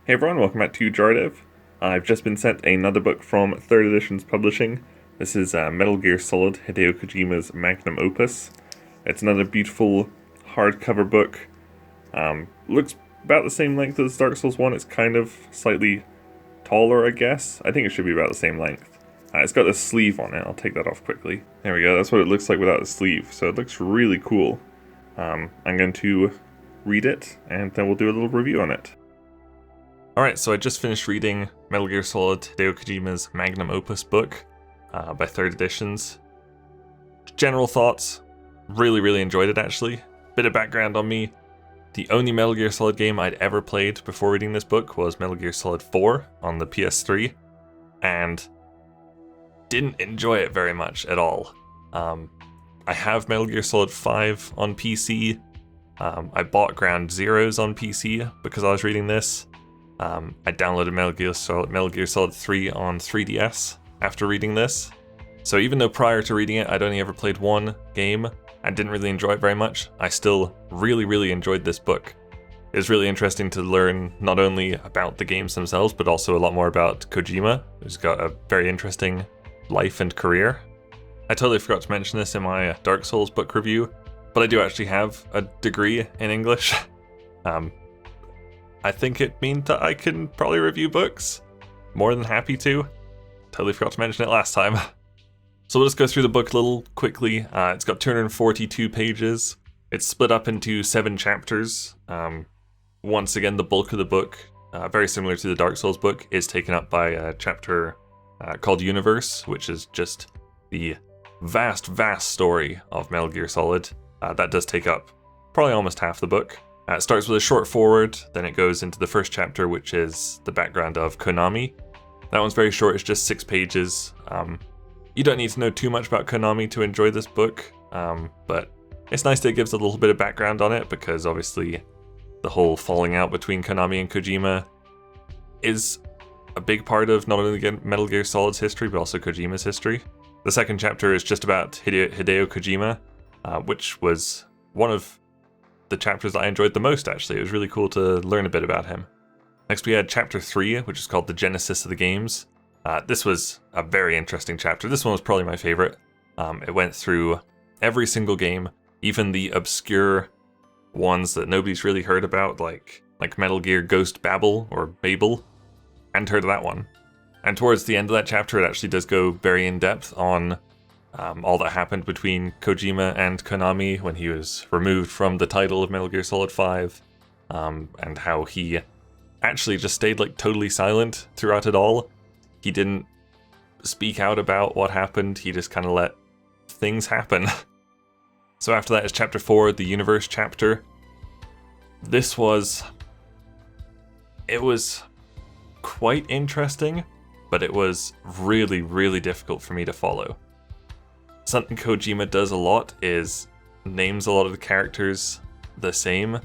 Hey everyone, welcome back to Jardev. I've just been sent another book from Third Editions Publishing. This is Metal Gear Solid, Hideo Kojima's Magnum Opus. It's another beautiful hardcover book. Looks about the same length as Dark Souls 1. It's kind of slightly taller, I guess. I think it should be about the same length. It's got a sleeve on it. I'll take that off quickly. There we go. That's what it looks like without the sleeve. So it looks really cool. I'm going to read it, and then we'll do a little review on it. Alright, so I just finished reading Metal Gear Solid, Hideo Kojima's Magnum Opus book by Third Editions. General thoughts, really enjoyed it actually. Bit of background on me, the only Metal Gear Solid game I'd ever played before reading this book was Metal Gear Solid 4 on the PS3, and didn't enjoy it very much at all. I have Metal Gear Solid 5 on PC, I bought Ground Zeroes on PC because I was reading this. I downloaded Metal Gear Solid 3 on 3DS after reading this. So even though prior to reading it I'd only ever played one game and didn't really enjoy it very much, I still really enjoyed this book. It was really interesting to learn not only about the games themselves, but also a lot more about Kojima, who's got a very interesting life and career. I totally forgot to mention this in my Dark Souls book review, but I do actually have a degree in English. I think it means that I can probably review books. More than happy to. Totally forgot to mention it last time. So we'll just go through the book a little quickly. It's got 242 pages. It's split up into 7 chapters. Once again, the bulk of the book, very similar to the Dark Souls book, is taken up by a chapter called Universe, which is just the vast story of Metal Gear Solid. That does take up probably almost half the book. It starts with a short foreword, then it goes into the first chapter, which is the background of Konami. That one's very short, it's just 6 pages. You don't need to know too much about Konami to enjoy this book, but it's nice that it gives a little bit of background on it, because obviously the whole falling out between Konami and Kojima is a big part of not only Metal Gear Solid's history, but also Kojima's history. The second chapter is just about Hideo Kojima, which was one of the chapters that I enjoyed the most, actually. It was really cool to learn a bit about him. Next we had chapter 3, which is called The Genesis of the Games. This was a very interesting chapter. This one was probably my favorite. It went through every single game, even the obscure ones that nobody's really heard about, like Metal Gear Ghost Babel or Babel. I hadn't heard of that one. And towards the end of that chapter, it actually does go very in depth on all that happened between Kojima and Konami when he was removed from the title of Metal Gear Solid 5, and how he actually just stayed totally silent throughout it all. He didn't speak out about what happened, he just kind of let things happen. So after that is chapter 4, the Universe chapter. It was quite interesting, but it was really difficult for me to follow. Something Kojima does a lot is names a lot of the characters the same.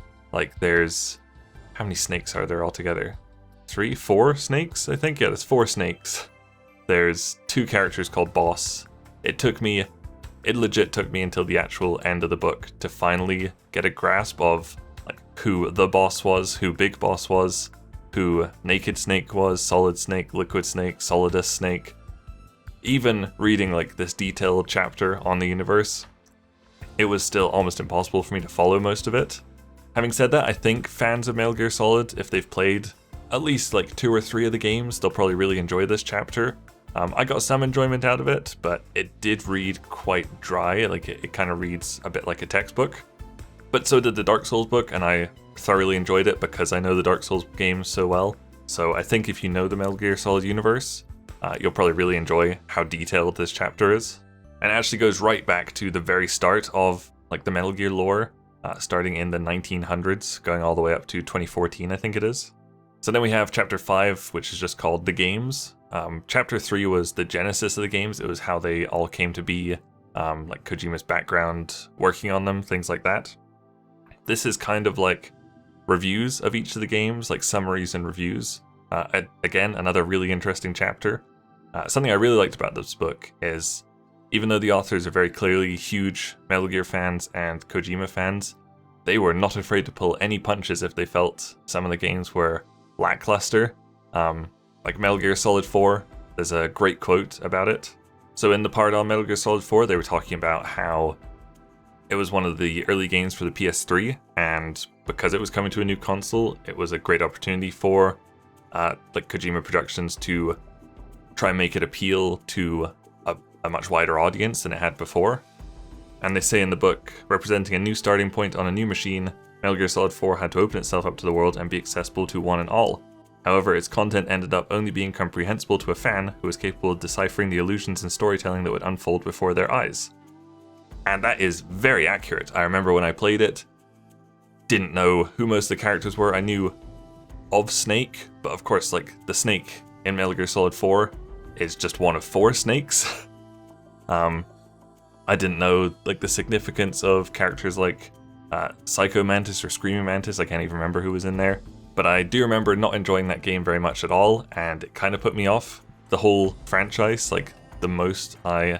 There's... how many snakes are there altogether? 3? 4 snakes, I think? Yeah, there's 4 snakes. There's 2 characters called Boss. It legit took me until the actual end of the book to finally get a grasp of who the boss was, who Big Boss was, who Naked Snake was, Solid Snake, Liquid Snake, Solidus Snake. Even reading this detailed chapter on the universe, it was still almost impossible for me to follow most of it. Having said that, I think fans of Metal Gear Solid, if they've played at least 2 or 3 of the games, they'll probably really enjoy this chapter. I got some enjoyment out of it, but it did read quite dry. It kind of reads a bit like a textbook. But so did the Dark Souls book, and I thoroughly enjoyed it because I know the Dark Souls games so well. So I think if you know the Metal Gear Solid universe, you'll probably really enjoy how detailed this chapter is. And it actually goes right back to the very start of the Metal Gear lore, starting in the 1900s, going all the way up to 2014, I think it is. So then we have chapter 5, which is just called The Games. Chapter 3 was the genesis of the games. It was how they all came to be, Kojima's background, working on them, things like that. This is kind of reviews of each of the games, summaries and reviews. Again, another really interesting chapter. Something I really liked about this book is, even though the authors are very clearly huge Metal Gear fans and Kojima fans, they were not afraid to pull any punches if they felt some of the games were lackluster. Like Metal Gear Solid 4, there's a great quote about it. So in the part on Metal Gear Solid 4, they were talking about how it was one of the early games for the PS3, and because it was coming to a new console, it was a great opportunity for like Kojima Productions to try and make it appeal to a much wider audience than it had before. And they say in the book, representing a new starting point on a new machine, Metal Gear Solid 4 had to open itself up to the world and be accessible to one and all. However, its content ended up only being comprehensible to a fan who was capable of deciphering the illusions and storytelling that would unfold before their eyes. And that is very accurate. I remember when I played it, didn't know who most of the characters were. I knew of Snake, but of course, like, the Snake in Metal Gear Solid 4 is just one of 4 snakes. I didn't know, like, the significance of characters like Psycho Mantis or Screaming Mantis. I can't even remember who was in there. But I do remember not enjoying that game very much at all, and it kind of put me off the whole franchise. Like, the most I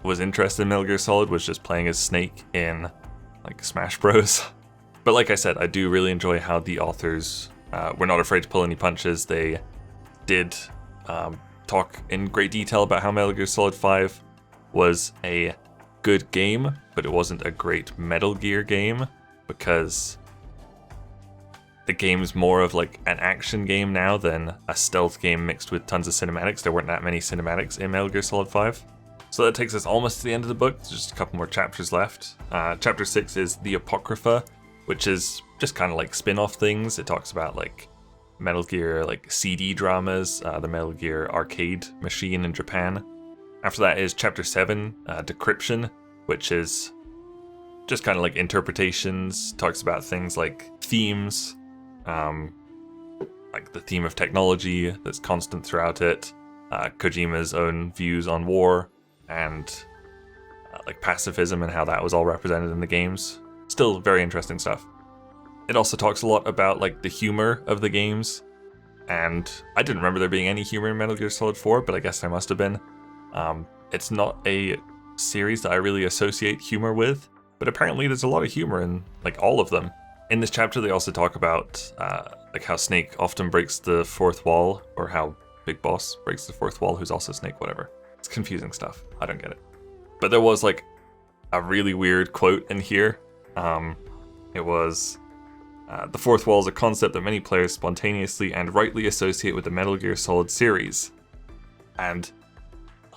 was interested in Metal Gear Solid was just playing as Snake in, like, Smash Bros. But like I said, I do really enjoy how the authors were not afraid to pull any punches. They did talk in great detail about how Metal Gear Solid 5 was a good game, but it wasn't a great Metal Gear game, because the game's more of like an action game now than a stealth game mixed with tons of cinematics. There weren't that many cinematics in Metal Gear Solid 5. So that takes us almost to the end of the book. There's just a couple more chapters left. Chapter 6 is The Apocrypha, which is just kind of like spin-off things. It talks about like Metal Gear like CD dramas, the Metal Gear arcade machine in Japan. After that is Chapter 7, Decryption, which is just kind of like interpretations, talks about things like themes, like the theme of technology that's constant throughout it, Kojima's own views on war, and like pacifism and how that was all represented in the games. Still very interesting stuff. It also talks a lot about like the humor of the games, and I didn't remember there being any humor in Metal Gear Solid 4, but I guess there must have been. It's not a series that I really associate humor with, but apparently there's a lot of humor in like all of them. In this chapter, they also talk about like how Snake often breaks the fourth wall, or how Big Boss breaks the fourth wall, who's also Snake, whatever. It's confusing stuff. I don't get it. But there was like a really weird quote in here. It was, the fourth wall is a concept that many players spontaneously and rightly associate with the Metal Gear Solid series. And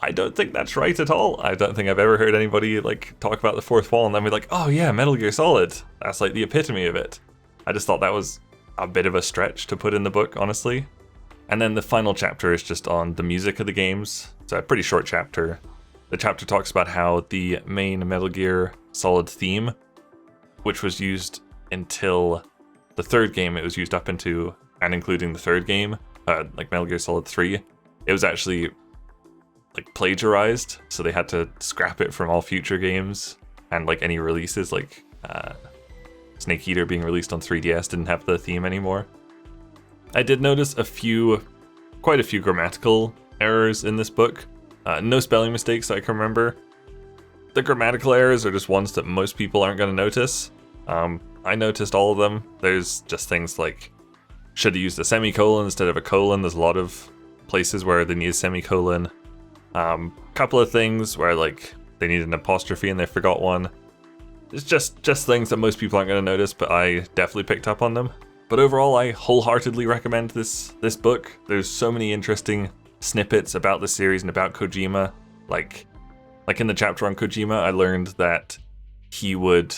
I don't think that's right at all. I don't think I've ever heard anybody like talk about the fourth wall and then be like, oh yeah, Metal Gear Solid. That's like the epitome of it. I just thought that was a bit of a stretch to put in the book, honestly. And then the final chapter is just on the music of the games. It's a pretty short chapter. The chapter talks about how the main Metal Gear Solid theme, which was used until the third game, it was used up into and including the third game, like Metal Gear Solid 3, it was actually like plagiarized, so they had to scrap it from all future games, and like any releases, like Snake Eater being released on 3DS didn't have the theme anymore. I did notice quite a few grammatical errors in this book. No spelling mistakes that I can remember. The grammatical errors are just ones that most people aren't going to notice. I noticed all of them. There's just things like, should have used a semicolon instead of a colon. There's a lot of places where they need a semicolon. Couple of things where like they need an apostrophe and they forgot one. It's just things that most people aren't going to notice, but I definitely picked up on them. But overall, I wholeheartedly recommend this book. There's so many interesting snippets about the series and about Kojima. Like in the chapter on Kojima, I learned that he would,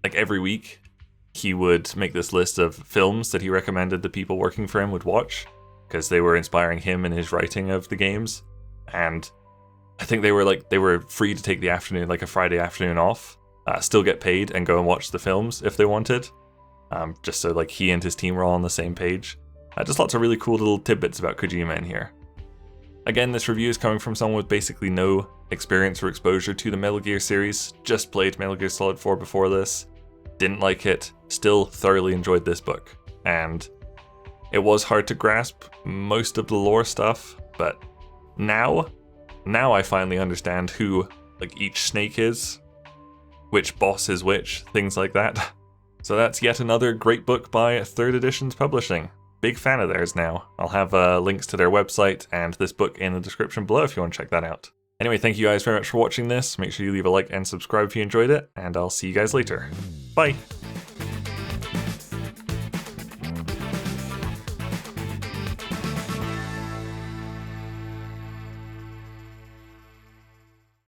like every week, he would make this list of films that he recommended the people working for him would watch, because they were inspiring him in his writing of the games. And I think they were free to take the afternoon, like a Friday afternoon off, still get paid and go and watch the films if they wanted, just so like he and his team were all on the same page. Just lots of really cool little tidbits about Kojima in here. Again, this review is coming from someone with basically no experience or exposure to the Metal Gear series, just played Metal Gear Solid 4 before this, didn't like it, still thoroughly enjoyed this book. And it was hard to grasp most of the lore stuff, but now I finally understand who like each snake is, which boss is which, things like that. So that's yet another great book by Third Editions Publishing. Big fan of theirs now. I'll have links to their website and this book in the description below if you want to check that out. Anyway, thank you guys very much for watching this. Make sure you leave a like and subscribe if you enjoyed it, and I'll see you guys later. Bye!